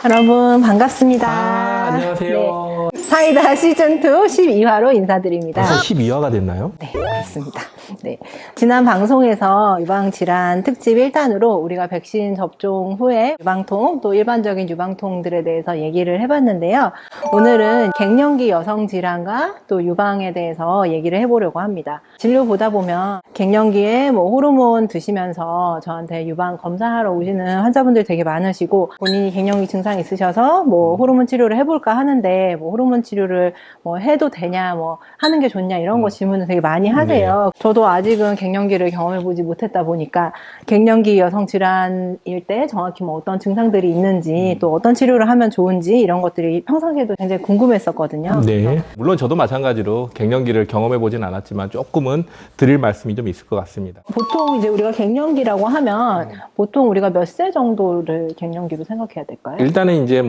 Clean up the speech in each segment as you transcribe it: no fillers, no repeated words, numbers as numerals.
여러분 반갑습니다. 안녕하세요. 네. 사이다 시즌2 12화로 인사드립니다. 벌써 12화가 됐나요? 네, 그렇습니다. 네. 지난 방송에서 유방질환 특집 1탄으로 우리가 백신 접종 후에 유방통, 또 일반적인 유방통들에 대해서 얘기를 해봤는데요. 오늘은 갱년기 여성질환과 또 유방에 대해서 얘기를 해보려고 합니다. 진료 보다 보면 갱년기에 호르몬 드시면서 저한테 유방 검사하러 오시는 환자분들 되게 많으시고, 본인이 갱년기 증상이 있으셔서 호르몬 치료를 해볼까 하는데 호르몬 치료를 해도 되냐, 하는 게 좋냐, 이런 거 질문을 되게 많이 하세요. 네. 저도 아직은 갱년기를 경험해보지 못했다 보니까 갱년기 여성 질환일 때 정확히 어떤 증상들이 있는지, 또 어떤 치료를 하면 좋은지, 이런 것들이 평상시에도 굉장히 궁금했었거든요. 네. 물론 저도 마찬가지로 갱년기를 경험해보진 않았지만 조금은 드릴 말씀이 좀 있을 것 같습니다. 보통 이제 우리가 갱년기라고 하면 보통 우리가 몇 세 정도를 갱년기로 생각해야 될까요? 일단은 이제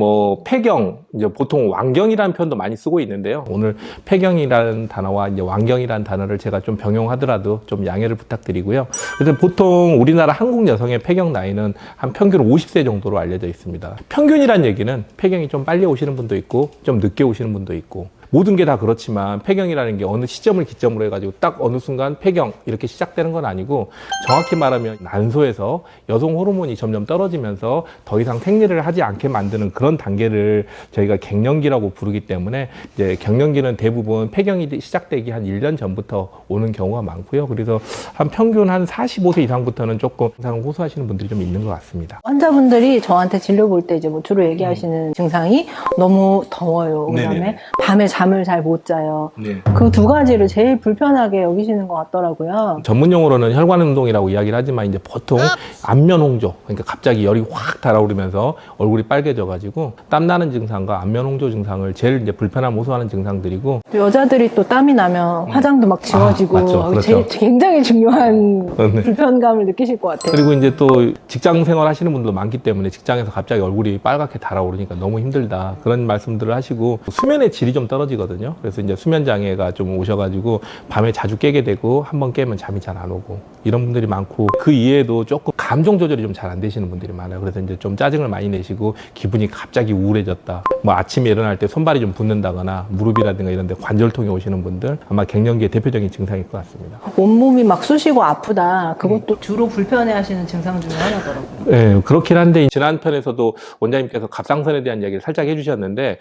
폐경, 이제 보통 완경이라는 표현도 많이 쓰고 있는데요. 오늘 폐경이라는 단어와 이제 완경이라는 단어를 제가 좀 병용하더라도 좀 양해를 부탁드리고요. 그래서 보통 우리나라 한국 여성의 폐경 나이는 한 평균 50세 정도로 알려져 있습니다. 평균이란 얘기는 폐경이 좀 빨리 오시는 분도 있고 좀 늦게 오시는 분도 있고, 모든 게 다 그렇지만 폐경이라는 게 어느 시점을 기점으로 해가지고 딱 어느 순간 폐경 이렇게 시작되는 건 아니고, 정확히 말하면 난소에서 여성 호르몬이 점점 떨어지면서 더 이상 생리를 하지 않게 만드는 그런 단계를 저희가 갱년기라고 부르기 때문에, 이제 갱년기는 대부분 폐경이 시작되기 한 1년 전부터 오는 경우가 많고요. 그래서 한 평균 한 45세 이상부터는 조금 증상을 호소하시는 분들이 좀 있는 것 같습니다. 환자분들이 저한테 진료 볼 때 이제 주로 얘기하시는 증상이 너무 더워요. 그다음에 네네네. 밤에 잠을 잘 못 자요. 네. 그 두 가지를 제일 불편하게 여기시는 것 같더라고요. 전문 용어로는 혈관 운동이라고 이야기를 하지만, 이제 보통 안면 홍조, 그러니까 갑자기 열이 확 달아오르면서 얼굴이 빨개져가지고 땀 나는 증상과 안면 홍조 증상을 제일 이제 불편함 호소하는 증상들이고, 또 여자들이 또 땀이 나면 화장도 막 지워지고, 맞죠. 그렇죠. 굉장히 중요한 네. 불편감을 느끼실 것 같아요. 그리고 이제 또 직장 생활 하시는 분들도 많기 때문에 직장에서 갑자기 얼굴이 빨갛게 달아오르니까 너무 힘들다, 그런 말씀들을 하시고, 수면의 질이 좀 떨어지거든요. 그래서 이제 수면 장애가 좀 오셔가지고 밤에 자주 깨게 되고, 한번 깨면 잠이 잘 안 오고, 이런 분들이 많고, 그 이외에도 조금 감정 조절이 좀 잘 안 되시는 분들이 많아요. 그래서 이제 좀 짜증을 많이 내시고 기분이 갑자기 우울해졌다, 아침에 일어날 때 손발이 좀 붓는다거나 무릎이라든가 이런 데 관절통이 오시는 분들, 아마 갱년기의 대표적인 증상일 것 같습니다. 온몸이 막 쑤시고 아프다, 그것도 주로 불편해 하시는 증상 중에 하나더라고요. 네, 그렇긴 한데 지난 편에서도 원장님께서 갑상선에 대한 이야기를 살짝 해주셨는데,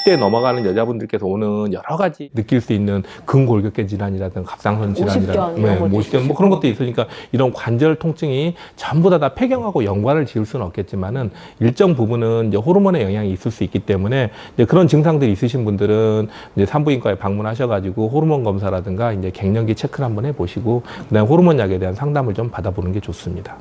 50대 넘어가는 여자분들께서 오는 여러 가지 느낄 수 있는 근골격계 질환이라든가 갑상선 질환이라든가, 모십견 그런 것도 있으니까, 이런 관절 통증이 전부 다 폐경하고 연관을 지을 수는 없겠지만은 일정 부분은 이제 호르몬의 영향이 있을 수 있기 때문에, 이제 그런 증상들이 있으신 분들은 이제 산부인과에 방문하셔가지고 호르몬 검사라든가 이제 갱년기 체크를 한번 해보시고, 그다음에 호르몬 약에 대한 상담을 좀 받아보는 게 좋습니다.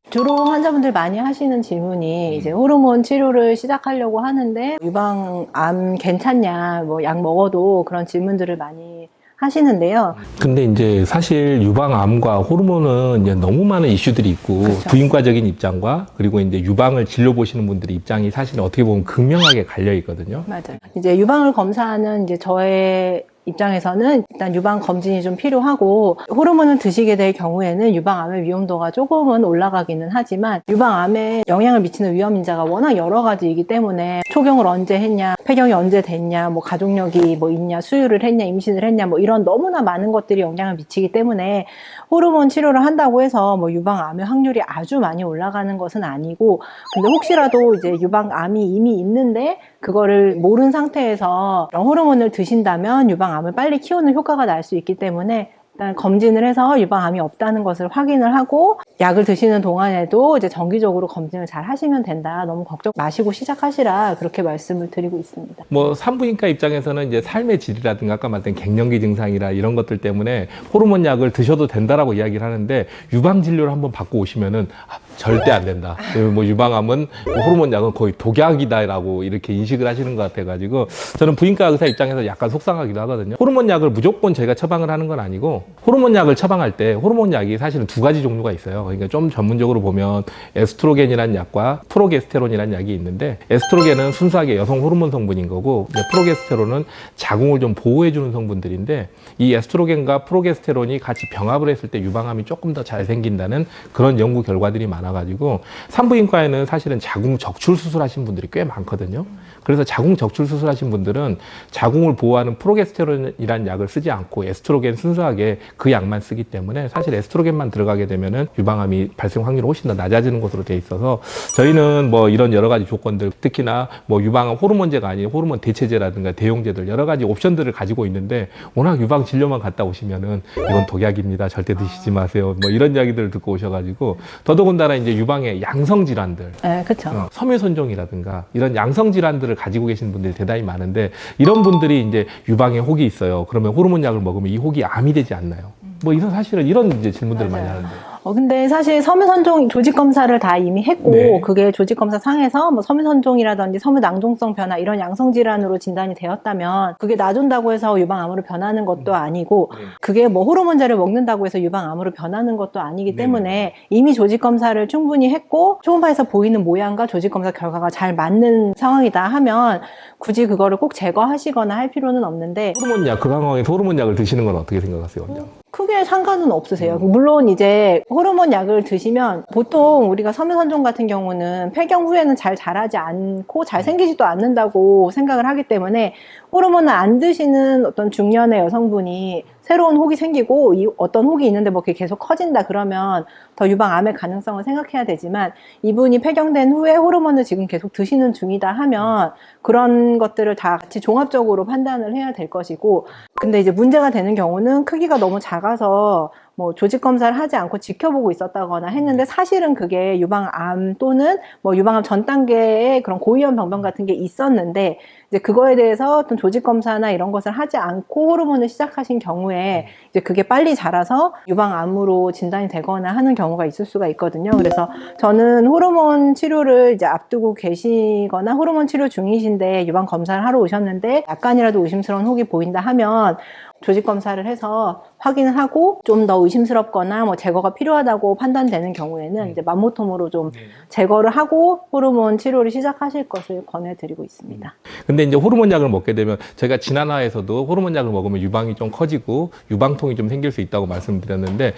주로 환자분들 많이 하시는 질문이 이제 호르몬 치료를 시작하려고 하는데 유방암 괜찮냐, 약 먹어도, 그런 질문들을 많이 하시는데요. 근데 이제 사실 유방암과 호르몬은 이제 너무 많은 이슈들이 있고, 그렇죠. 부인과적인 입장과 그리고 이제 유방을 진료 보시는 분들의 입장이 사실 어떻게 보면 극명하게 갈려 있거든요. 맞아요. 이제 유방을 검사하는 이제 저의 입장에서는 일단 유방 검진이 좀 필요하고, 호르몬을 드시게 될 경우에는 유방암의 위험도가 조금은 올라가기는 하지만, 유방암에 영향을 미치는 위험 인자가 워낙 여러 가지이기 때문에 초경을 언제 했냐, 폐경이 언제 됐냐, 가족력이 있냐, 수유를 했냐, 임신을 했냐, 이런 너무나 많은 것들이 영향을 미치기 때문에 호르몬 치료를 한다고 해서 유방암의 확률이 아주 많이 올라가는 것은 아니고, 근데 혹시라도 이제 유방암이 이미 있는데 그거를 모른 상태에서 호르몬을 드신다면 유방암을 빨리 키우는 효과가 날 수 있기 때문에, 일단 검진을 해서 유방암이 없다는 것을 확인을 하고, 약을 드시는 동안에도 이제 정기적으로 검진을 잘 하시면 된다, 너무 걱정 마시고 시작하시라, 그렇게 말씀을 드리고 있습니다. 산부인과 입장에서는 이제 삶의 질이라든가 아까 말했던 갱년기 증상이라 이런 것들 때문에 호르몬 약을 드셔도 된다라고 이야기를 하는데, 유방 진료를 한번 받고 오시면은 절대 안 된다, 유방암은 호르몬 약은 거의 독약이다라고 이렇게 인식을 하시는 것 같아가지고, 저는 부인과 의사 입장에서 약간 속상하기도 하거든요. 호르몬 약을 무조건 저희가 처방을 하는 건 아니고, 호르몬 약을 처방할 때 호르몬 약이 사실은 두 가지 종류가 있어요. 그러니까 좀 전문적으로 보면 에스트로겐이라는 약과 프로게스테론이라는 약이 있는데, 에스트로겐은 순수하게 여성 호르몬 성분인 거고, 프로게스테론은 자궁을 좀 보호해주는 성분들인데, 이 에스트로겐과 프로게스테론이 같이 병합을 했을 때 유방암이 조금 더 잘 생긴다는 그런 연구 결과들이 많아요. 많아가지고 산부인과에는 사실은 자궁 적출 수술하신 분들이 꽤 많거든요. 그래서 자궁 적출 수술하신 분들은 자궁을 보호하는 프로게스테론이라는 약을 쓰지 않고 에스트로겐 순수하게 그 약만 쓰기 때문에 사실 에스트로겐만 들어가게 되면은 유방암이 발생 확률이 훨씬 더 낮아지는 것으로 돼 있어서 저희는 뭐 이런 여러 가지 조건들, 특히나 뭐 유방암 호르몬제가 아닌 호르몬 대체제라든가 대용제들 여러 가지 옵션들을 가지고 있는데 워낙 유방 진료만 갔다 오시면은 이건 독약입니다. 절대 드시지 마세요. 뭐 이런 이야기들을 듣고 오셔가지고 더더군다나 이제 유방의 양성 질환들, 네, 그렇죠. 섬유손종이라든가 이런 양성 질환들을 가지고 계신 분들이 대단히 많은데 이런 분들이 이제 유방에 혹이 있어요. 그러면 호르몬 약을 먹으면 이 혹이 암이 되지 않나요? 뭐 이런 사실은 이런 이제 질문들을 많이 하는데. 근데 사실 섬유선종 조직검사를 다 이미 했고, 네. 그게 조직검사 상에서 뭐 섬유선종이라든지 섬유낭종성 변화 이런 양성질환으로 진단이 되었다면, 그게 놔둔다고 해서 유방암으로 변하는 것도 아니고, 네. 그게 뭐 호르몬제를 먹는다고 해서 유방암으로 변하는 것도 아니기 네. 때문에 이미 조직검사를 충분히 했고, 초음파에서 보이는 모양과 조직검사 결과가 잘 맞는 상황이다 하면, 굳이 그거를 꼭 제거하시거나 할 필요는 없는데, 호르몬 약, 그 상황에서 호르몬 약을 드시는 건 어떻게 생각하세요, 원장? 크게 상관은 없으세요. 물론 이제 호르몬 약을 드시면 보통 우리가 섬유선종 같은 경우는 폐경 후에는 잘 자라지 않고 잘 생기지도 않는다고 생각을 하기 때문에 호르몬을 안 드시는 어떤 중년의 여성분이 새로운 혹이 생기고 어떤 혹이 있는데 뭐 그게 계속 커진다 그러면 더 유방암의 가능성을 생각해야 되지만 이분이 폐경된 후에 호르몬을 지금 계속 드시는 중이다 하면 그런 것들을 다 같이 종합적으로 판단을 해야 될 것이고, 근데 이제 문제가 되는 경우는 크기가 너무 작아서 뭐 조직 검사를 하지 않고 지켜보고 있었다거나 했는데 사실은 그게 유방암 또는 뭐 유방암 전 단계의 그런 고위험 병변 같은 게 있었는데 이제 그거에 대해서 어떤 조직 검사나 이런 것을 하지 않고 호르몬을 시작하신 경우에 이제 그게 빨리 자라서 유방암으로 진단이 되거나 하는 경우가 있을 수가 있거든요. 그래서 저는 호르몬 치료를 이제 앞두고 계시거나 호르몬 치료 중이신데 유방 검사를 하러 오셨는데 약간이라도 의심스러운 혹이 보인다 하면 조직 검사를 해서 확인을 하고 좀 더 의심스럽거나 뭐 제거가 필요하다고 판단되는 경우에는 이제 맘모톰으로 좀 제거를 하고 호르몬 치료를 시작하실 것을 권해드리고 있습니다. 근데 이제 호르몬 약을 먹게 되면 저희가 지난화에서도 호르몬 약을 먹으면 유방이 좀 커지고 유방통이 좀 생길 수 있다고 말씀드렸는데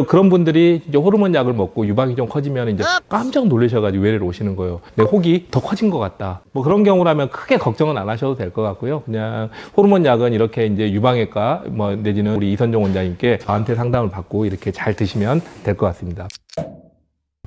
그런 분들이 이제 호르몬 약을 먹고 유방이 좀 커지면 이제 깜짝 놀라셔가지고 외래를 오시는 거예요. 내 혹이 더 커진 것 같다. 뭐 그런 경우라면 크게 걱정은 안 하셔도 될 것 같고요. 그냥 호르몬 약은 이렇게 이제 유방외과 뭐 내지는 우리 이선종 원장님께 저한테 상담을 받고 이렇게 잘 드시면 될 것 같습니다.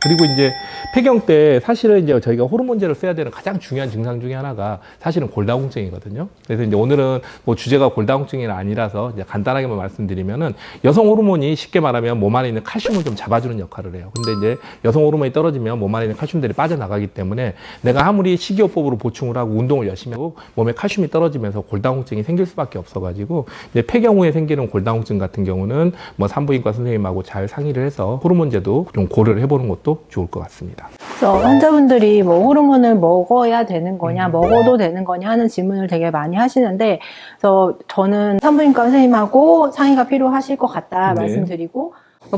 그리고 이제 폐경 때 사실은 이제 저희가 호르몬제를 써야 되는 가장 중요한 증상 중에 하나가 사실은 골다공증이거든요. 그래서 이제 오늘은 뭐 주제가 골다공증이 아니라서 이제 간단하게만 말씀드리면은 여성 호르몬이 쉽게 말하면 몸 안에 있는 칼슘을 좀 잡아주는 역할을 해요. 근데 이제 여성 호르몬이 떨어지면 몸 안에 있는 칼슘들이 빠져나가기 때문에 내가 아무리 식이요법으로 보충을 하고 운동을 열심히 하고 몸에 칼슘이 떨어지면서 골다공증이 생길 수밖에 없어가지고 이제 폐경 후에 생기는 골다공증 같은 경우는 뭐 산부인과 선생님하고 잘 상의를 해서 호르몬제도 좀 고려를 해보는 것도 좋을 것 같습니다. 그래서 환자분들이 뭐 호르몬을 먹어야 되는 거냐, 먹어도 되는 거냐 하는 질문을 되게 많이 하시는데, 그래서 저는 산부인과 선생님하고 상의가 필요하실 것 같다 네. 말씀드리고,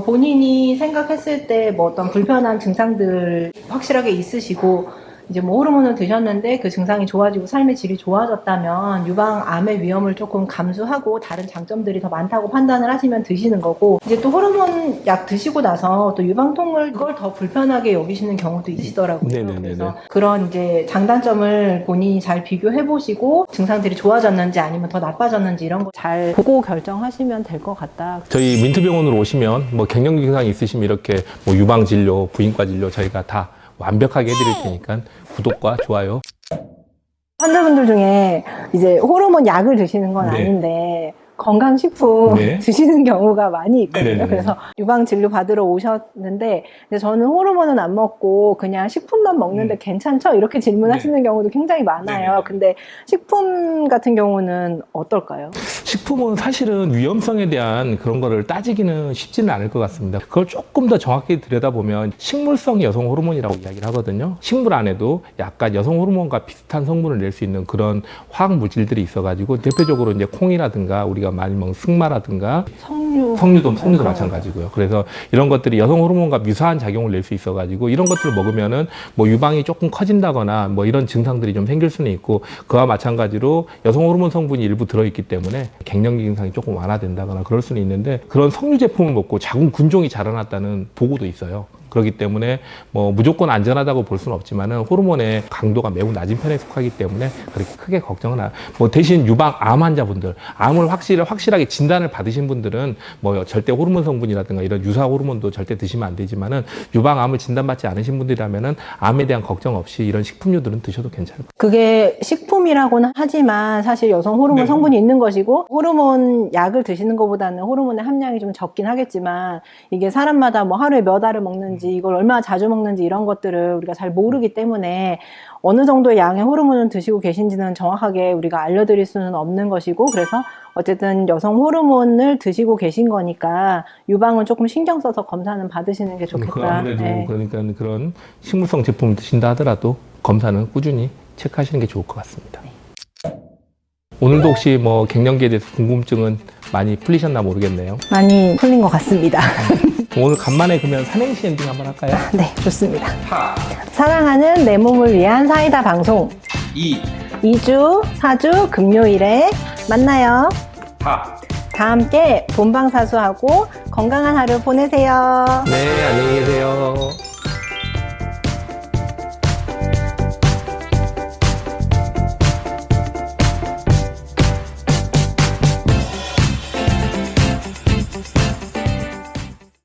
본인이 생각했을 때 뭐 어떤 불편한 증상들 확실하게 있으시고, 이제 뭐 호르몬을 드셨는데 그 증상이 좋아지고 삶의 질이 좋아졌다면 유방암의 위험을 조금 감수하고 다른 장점들이 더 많다고 판단을 하시면 드시는 거고, 이제 또 호르몬 약 드시고 나서 또 유방통을 그걸 더 불편하게 여기시는 경우도 있으시더라고요. 네네네네. 그래서 그런 이제 장단점을 본인이 잘 비교해 보시고 증상들이 좋아졌는지 아니면 더 나빠졌는지 이런 거 잘 보고 결정하시면 될 것 같다. 저희 민트병원으로 오시면 뭐 갱년기 증상이 있으시면 이렇게 뭐 유방 진료, 부인과 진료 저희가 다 완벽하게 해드릴 테니까 구독과 좋아요. 환자분들 중에 이제 호르몬 약을 드시는 건 네. 아닌데 건강식품 네. 드시는 경우가 많이 있거든요. 네네네. 그래서 유방 진료 받으러 오셨는데 근데 저는 호르몬은 안 먹고 그냥 식품만 먹는데 괜찮죠? 이렇게 질문하시는 경우도 굉장히 많아요. 네네네. 근데 식품 같은 경우는 어떨까요? 식품은 사실은 위험성에 대한 그런 거를 따지기는 쉽지는 않을 것 같습니다. 그걸 조금 더 정확히 들여다보면 식물성 여성 호르몬이라고 이야기를 하거든요. 식물 안에도 약간 여성 호르몬과 비슷한 성분을 낼 수 있는 그런 화학 물질들이 있어가지고 대표적으로 이제 콩이라든가 우리가 많이 먹는 승마라든가 석류도 마찬가지고요. 그래서 이런 것들이 여성 호르몬과 유사한 작용을 낼 수 있어가지고 이런 것들을 먹으면은 뭐 유방이 조금 커진다거나 뭐 이런 증상들이 좀 생길 수는 있고, 그와 마찬가지로 여성 호르몬 성분이 일부 들어있기 때문에 갱년기 증상이 조금 완화된다거나 그럴 수는 있는데, 그런 석류 제품을 먹고 자궁 근종이 자라났다는 보고도 있어요. 그렇기 때문에 뭐 무조건 안전하다고 볼 수는 없지만은 호르몬의 강도가 매우 낮은 편에 속하기 때문에 그렇게 크게 걱정은 뭐 대신 유방 암 환자분들, 암을 확실하게 진단을 받으신 분들은 뭐 절대 호르몬 성분이라든가 이런 유사 호르몬도 절대 드시면 안 되지만은 유방암을 진단받지 않으신 분들이라면은 암에 대한 걱정 없이 이런 식품류들은 드셔도 괜찮을 거예요. 그게 식품이라고는 하지만 사실 여성 호르몬 네. 성분이 있는 것이고 호르몬 약을 드시는 것보다는 호르몬의 함량이 좀 적긴 하겠지만 이게 사람마다 뭐 하루에 몇 알을 먹는지 이걸 얼마나 자주 먹는지 이런 것들을 우리가 잘 모르기 때문에 어느 정도의 양의 호르몬을 드시고 계신지는 정확하게 우리가 알려드릴 수는 없는 것이고 그래서 어쨌든 여성 호르몬을 드시고 계신 거니까 유방은 조금 신경 써서 검사는 받으시는 게 좋겠다. 아무래도 네. 그러니까 그런 식물성 제품을 드신다 하더라도 검사는 꾸준히 체크하시는 게 좋을 것 같습니다. 오늘도 혹시 뭐 갱년기에 대해서 궁금증은 많이 풀리셨나 모르겠네요. 많이 풀린 것 같습니다. 오늘 간만에 그러면 삼행시 엔딩 한번 할까요? 네, 좋습니다. 하, 사랑하는 내 몸을 위한 사이다 방송 이, 2주, 4주 금요일에 만나요. 하. 다 함께 본방사수하고 건강한 하루 보내세요. 네, 안녕히 계세요.